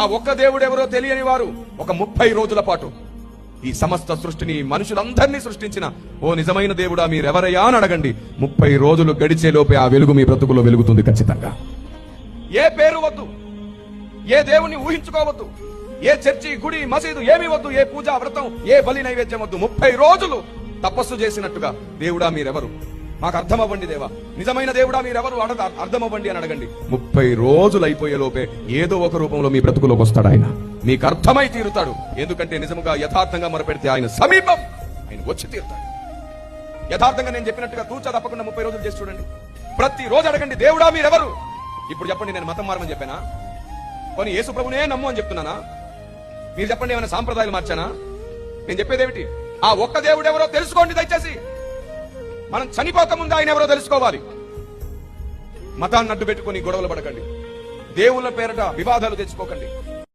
ఆ ఒక్క దేవుడు ఎవరో తెలియని వారు ఒక 30 రోజుల పాటు ఈ సమస్త సృష్టిని మనుషులందరినీ సృష్టించిన ఓ నిజమైన దేవుడా మీరెవరయ్యా అని అడగండి. 30 రోజులు గడిచే లోపే ఆ వెలుగు మీ బ్రతుకులో వెలుగుతుంది ఖచ్చితంగా. ఏ పేరు వద్దు, ఏ దేవుణ్ణి ఊహించుకోవద్దు, ఏ చర్చి, గుడి, మసీదు ఏమి వద్దు, ఏ పూజ, వ్రతం, ఏ బలి నైవేద్యం వద్దు. 30 రోజులు తపస్సు చేసినట్టుగా దేవుడా మీరెవరు, మాకు అర్థమవ్వండి దేవా, నిజమైన దేవుడా మీరెవరు అర్థమవ్వండి అని అడగండి. 30 రోజులు అయిపోయే లోపే ఏదో ఒక రూపంలో మీ బ్రతుకులోకి వస్తాడు ఆయన. మీకు అర్థమై తీరుతాడు. ఎందుకంటే నిజముగా యథార్థంగా మొరపెడితే ఆయన సమీపం, ఆయన వచ్చి తీరుతాడు. యథార్థంగా నేను చెప్పినట్టుగా తూచా తప్పకుండా 30 రోజులు చేసి చూడండి. ప్రతి రోజు అడగండి, దేవుడా మీరెవరు. ఇప్పుడు చెప్పండి, నేను మతం మారమని చెప్పానా? పోనీ యేసు ప్రభునే నమ్ము అని చెప్తున్నానా? మీరు చెప్పండి, ఏమైనా సాంప్రదాయాలు మార్చానా? నేను చెప్పేది ఏమిటి? ఆ ఒక్క దేవుడు ఎవరో తెలుసుకోండి దయచేసి. మనం చనిపోకముందు ఆయన ఎవరో తెలుసుకోవాలి. మతాన్ని అడ్డు పెట్టుకుని గొడవలు పడకండి, దేవుళ్ళ పేరట వివాదాలు తెచ్చుకోకండి.